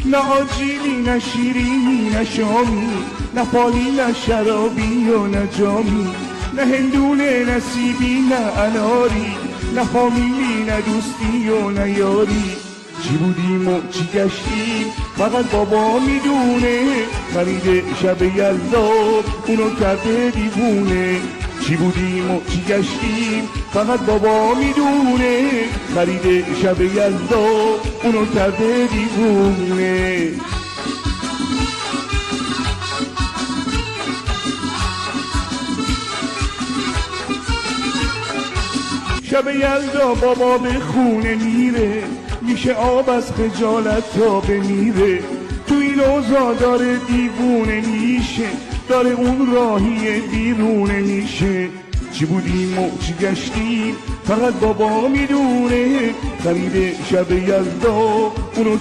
نه آجیلی نه شیرینی نه شامی، نه پالی نه شرابی و نه جامی، نه هندونه نه سیبی نه اناری، نه فامیلی نه دوستی و نه یاری. چی بودیم و چی گشتیم فقط بابا میدونه، خرید شب یلدا اونو کرده دیوونه. چی بودیم و چی گشتیم فقط بابا میدونه، خرید شب یلدا اونو کرده دیوونه. شب یلدا بابا به خونه میره، میشه آب از خجالت تا بمیره. تو این اوضاع داره دیوونه میشه، داره اون راهی بیرونه میشه. چی بودیم و چی گشتیم فقط بابا میدونه، خرید شب یلدا اونو